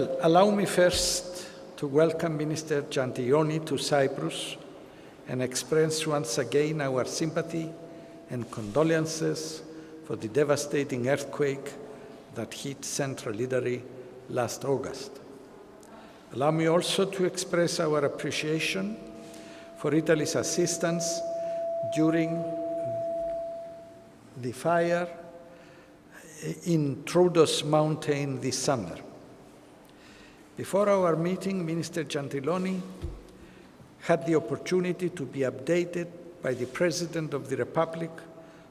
Allow me first to welcome Minister Gentiloni to Cyprus and express once again our sympathy and condolences for the devastating earthquake that hit central Italy last August. Allow me also to express our appreciation for Italy's assistance during the fire in Troodos Mountain this summer. Before our meeting, Minister Gentiloni had the opportunity to be updated by the President of the Republic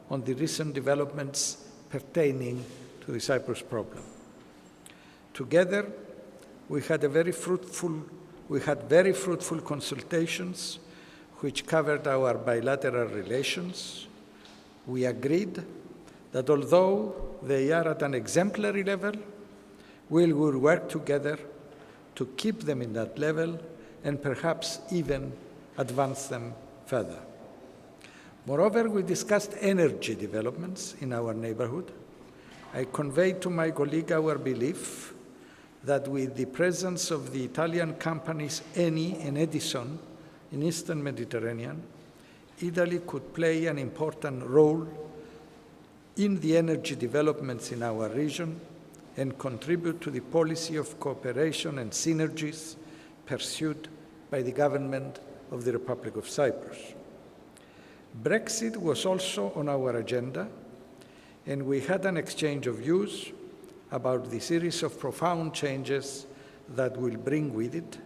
on the recent developments pertaining to the Cyprus problem. Together, we had very fruitful consultations which covered our bilateral relations. We agreed that although they are at an exemplary level, we will work together to keep them in that level and perhaps even advance them further. Moreover, we discussed energy developments in our neighborhood. I conveyed to my colleague our belief that with the presence of the Italian companies Eni and Edison in Eastern Mediterranean, Italy could play an important role in the energy developments in our region and contribute to the policy of cooperation and synergies pursued by the government of the Republic of Cyprus. Brexit was also on our agenda, and we had an exchange of views about the series of profound changes that will bring with it,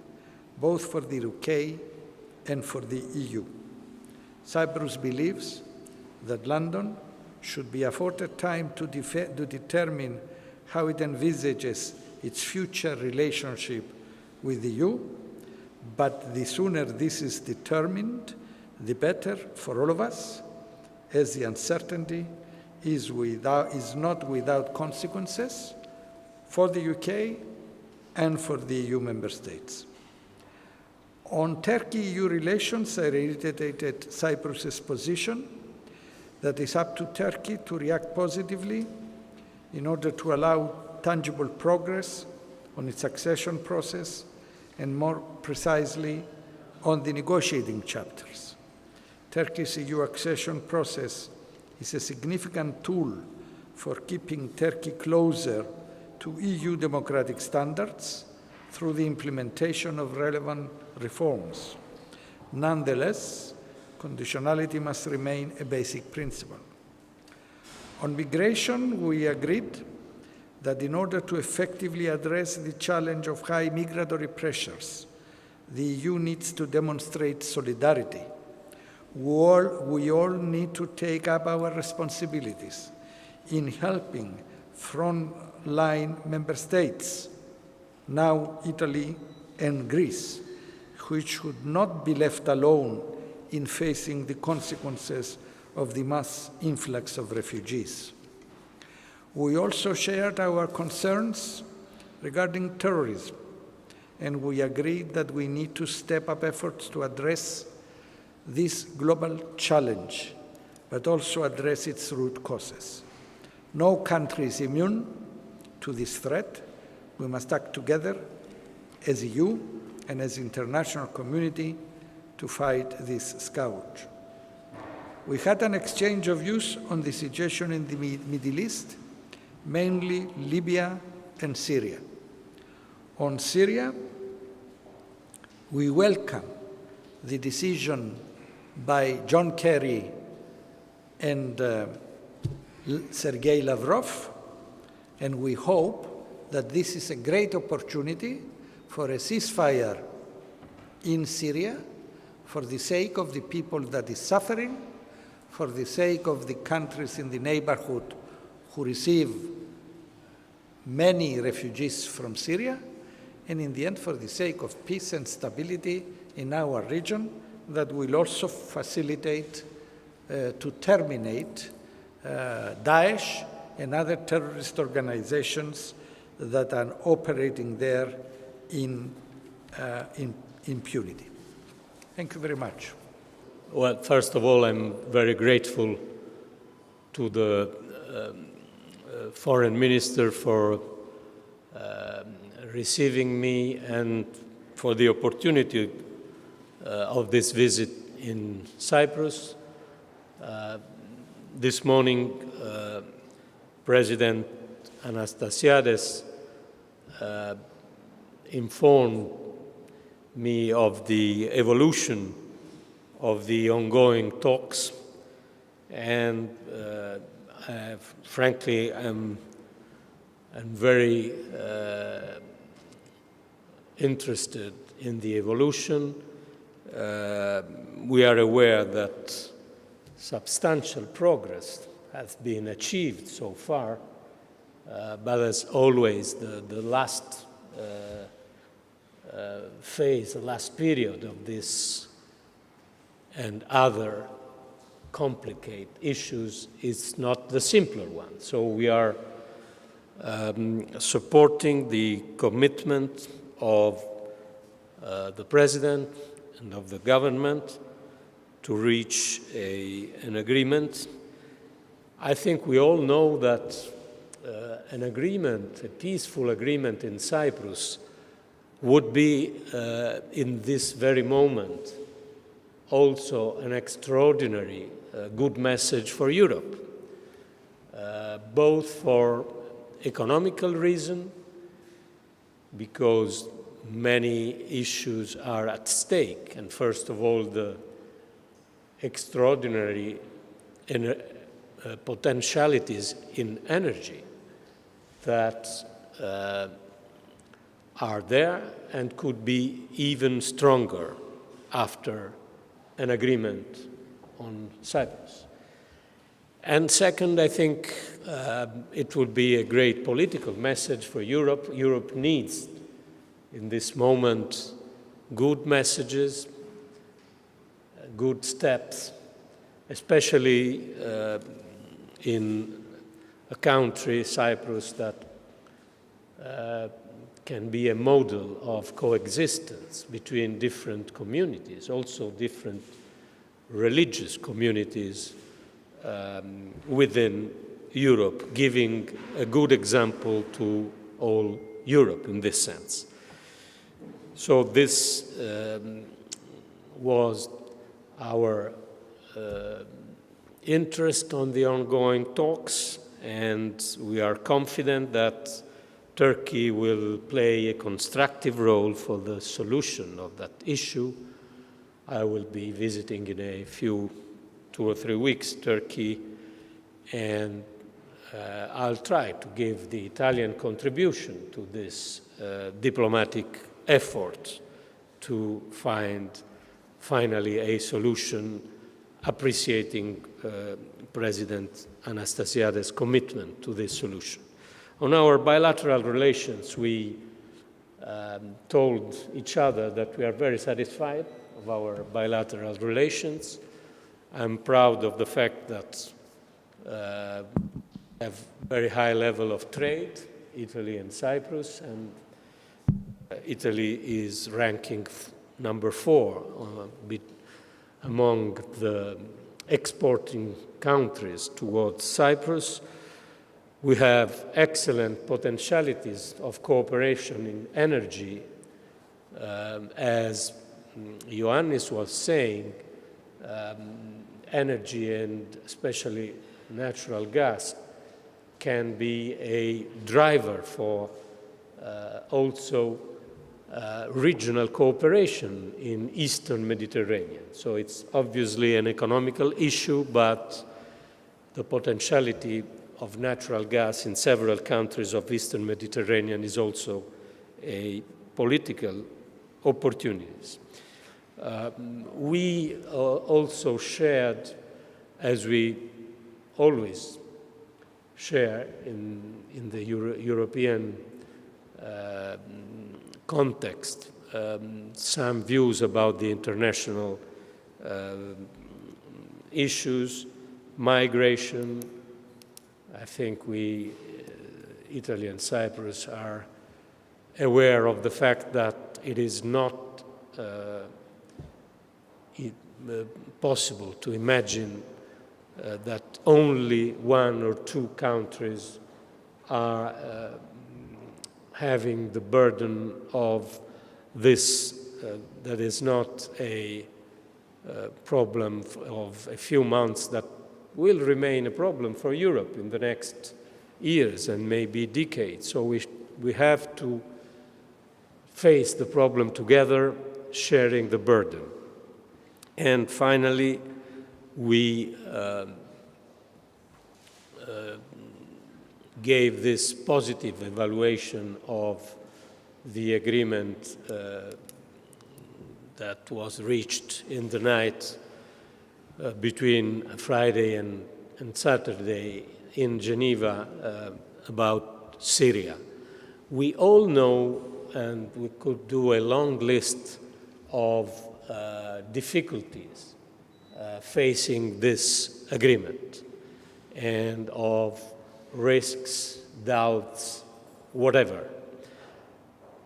both for the UK and for the EU. Cyprus believes that London should be afforded time to determine how it envisages its future relationship with the EU, but the sooner this is determined, the better for all of us, as the uncertainty is not without consequences for the UK and for the EU member states. On Turkey-EU relations, I reiterated Cyprus's position that it's up to Turkey to react positively in order to allow tangible progress on its accession process and more precisely on the negotiating chapters. Turkey's EU accession process is a significant tool for keeping Turkey closer to EU democratic standards through the implementation of relevant reforms. Nonetheless, conditionality must remain a basic principle. On migration, we agreed that in order to effectively address the challenge of high migratory pressures, the EU needs to demonstrate solidarity. We all need to take up our responsibilities in helping frontline member states, now Italy and Greece, which should not be left alone in facing the consequences of the mass influx of refugees. We also shared our concerns regarding terrorism, and we agreed that we need to step up efforts to address this global challenge, but also address its root causes. No country is immune to this threat. We must act together as EU and as international community to fight this scourge. We had an exchange of views on the situation in the Middle East, mainly Libya and Syria. On Syria, we welcome the decision by John Kerry and Sergei Lavrov, and we hope that this is a great opportunity for a ceasefire in Syria for the sake of the people that is suffering, for the sake of the countries in the neighborhood who receive many refugees from Syria, and in the end for the sake of peace and stability in our region that will also facilitate to terminate Daesh and other terrorist organizations that are operating there in impunity. Thank you very much. Well, first of all, I'm very grateful to the foreign minister for receiving me and for the opportunity of this visit in Cyprus. This morning, President Anastasiades informed me of the evolution of the ongoing talks, and frankly, I'm very interested in the evolution. We are aware that substantial progress has been achieved so far, but as always, the last phase, the last period of this and other complicated issues is not the simpler one. So we are supporting the commitment of the President and of the government to reach an agreement. I think we all know that an agreement, a peaceful agreement in Cyprus, would be, in this very moment, also an extraordinary good message for Europe, both for economical reason, because many issues are at stake, and first of all, the extraordinary potentialities in energy that are there and could be even stronger after an agreement on Cyprus. And second, I think it would be a great political message for Europe. Europe needs, in this moment, good messages, good steps, especially in a country, Cyprus, that can be a model of coexistence between different communities, also different religious communities within Europe, giving a good example to all Europe in this sense. So this was our interest on the ongoing talks, and we are confident that Turkey will play a constructive role for the solution of that issue. I will be visiting in a few, 2 or 3 weeks, Turkey, and I'll try to give the Italian contribution to this diplomatic effort to find finally a solution, appreciating President Anastasiades' commitment to this solution. On our bilateral relations, we told each other that we are very satisfied of our bilateral relations. I'm proud of the fact that we have a very high level of trade, Italy and Cyprus, and Italy is ranking number 4 among the exporting countries towards Cyprus. We have excellent potentialities of cooperation in energy. As Ioannis was saying, energy and especially natural gas can be a driver for also regional cooperation in Eastern Mediterranean. So it's obviously an economical issue, but the potentiality of natural gas in several countries of Eastern Mediterranean is also a political opportunity. We also shared, as we always share in the European context, some views about the international issues, migration. I think we, Italy and Cyprus, are aware of the fact that it is not possible to imagine that only 1 or 2 countries are having the burden of this, that is not a problem of a few months, that will remain a problem for Europe in the next years and maybe decades. So we have to face the problem together, sharing the burden. And finally, we gave this positive evaluation of the agreement that was reached in the night between Friday and Saturday in Geneva about Syria. We all know, and we could do a long list of difficulties facing this agreement, and of risks, doubts, whatever.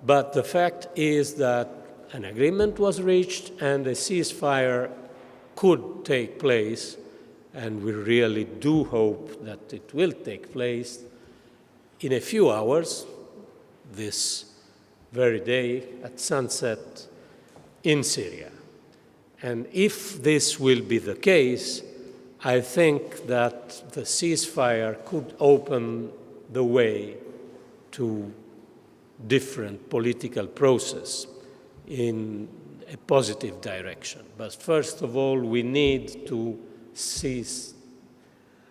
But the fact is that an agreement was reached and a ceasefire could take place, and we really do hope that it will take place in a few hours, this very day at sunset in Syria. And if this will be the case, I think that the ceasefire could open the way to different political process in a positive direction. But first of all, we need to cease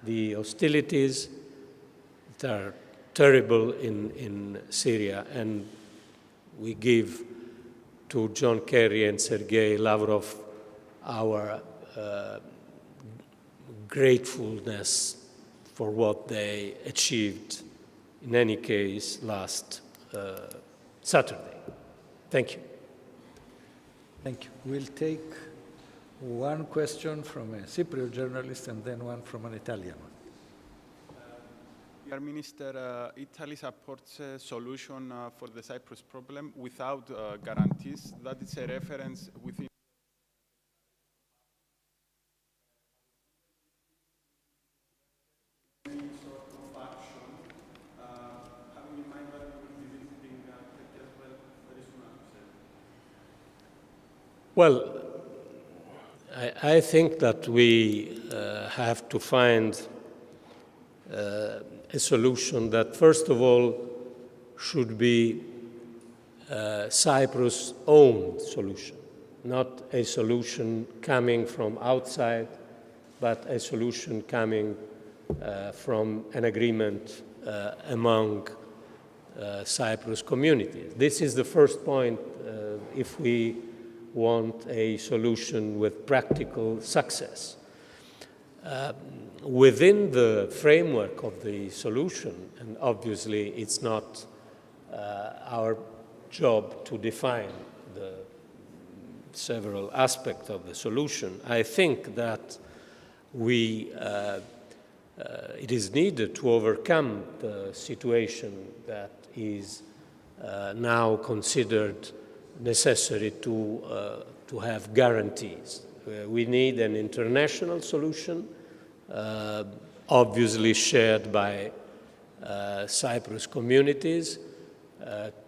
the hostilities that are terrible in Syria, and we give to John Kerry and Sergei Lavrov our gratefulness for what they achieved, in any case, last Saturday. Thank you. Thank you. We'll take one question from a Cypriot journalist and then one from an Italian one. Dear Minister, Italy supports a solution for the Cyprus problem without guarantees. That is a reference within any sort of action, having in mind that we will be visiting Turkey as well very soon, as you said. Well, I think that we have to find a solution that, first of all, should be Cyprus' own solution, not a solution coming from outside, but a solution coming from an agreement among Cyprus communities. This is the first point if we want a solution with practical success. Within the framework of the solution, and obviously it's not our job to define the several aspects of the solution, I think that it is needed to overcome the situation that is now considered necessary to have guarantees. We need an international solution, obviously shared by Cyprus communities,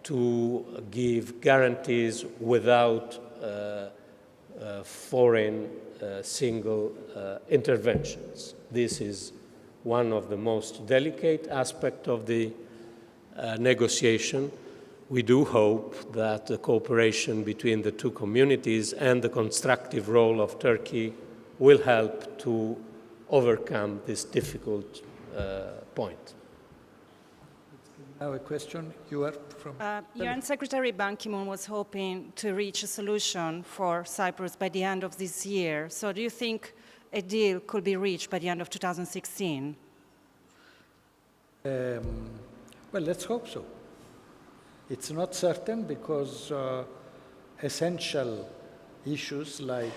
to give guarantees without foreign single interventions. This is one of the most delicate aspects of the negotiation. We do hope that the cooperation between the two communities and the constructive role of Turkey will help to overcome this difficult point. Now a question. You are from... UN Secretary Ban Ki-moon was hoping to reach a solution for Cyprus by the end of this year. So do you think a deal could be reached by the end of 2016? Well, let's hope so. It's not certain because essential issues like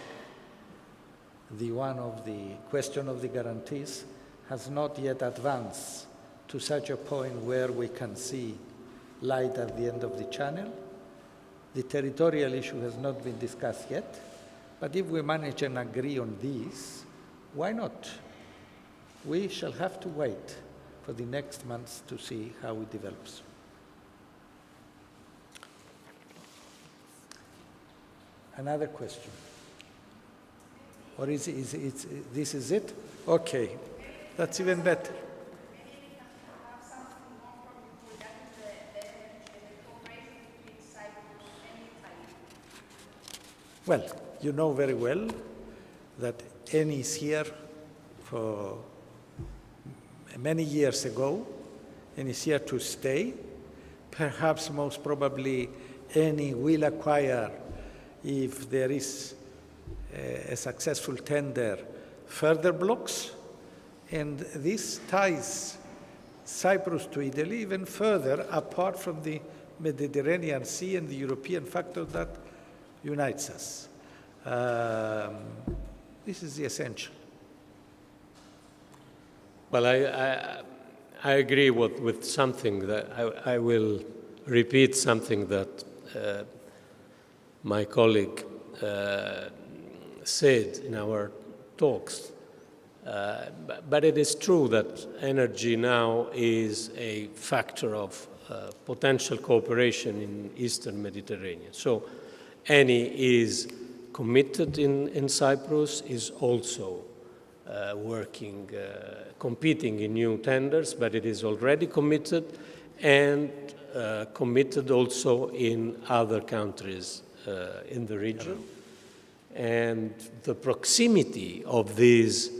the one of the question of the guarantees has not yet advanced to such a point where we can see light at the end of the channel. The territorial issue has not been discussed yet, but if we manage and agree on these, why not? We shall have to wait for the next months to see how it develops. Another question? Or this is it? Okay, that's even better. Well, you know very well that Eni is here for many years ago, and is here to stay. Perhaps most probably Eni will acquire, if there is a successful tender, further blocks, and this ties Cyprus to Italy even further apart from the Mediterranean Sea and the European factor that unites us. This is the essential. Well, I agree with something that I will repeat something that my colleague said in our talks. But it is true that energy now is a factor of potential cooperation in Eastern Mediterranean. So Eni is committed in Cyprus, is also working, competing in new tenders, but it is already committed and committed also in other countries in the region. And the proximity of these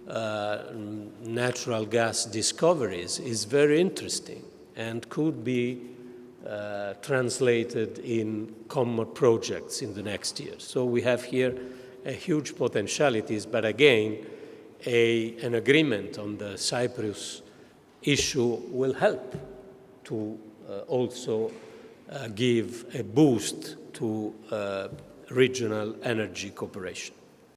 natural gas discoveries is very interesting and could be translated in common projects in the next years. So we have here a huge potentialities, but again, an agreement on the Cyprus issue will help to also give a boost to regional energy cooperation.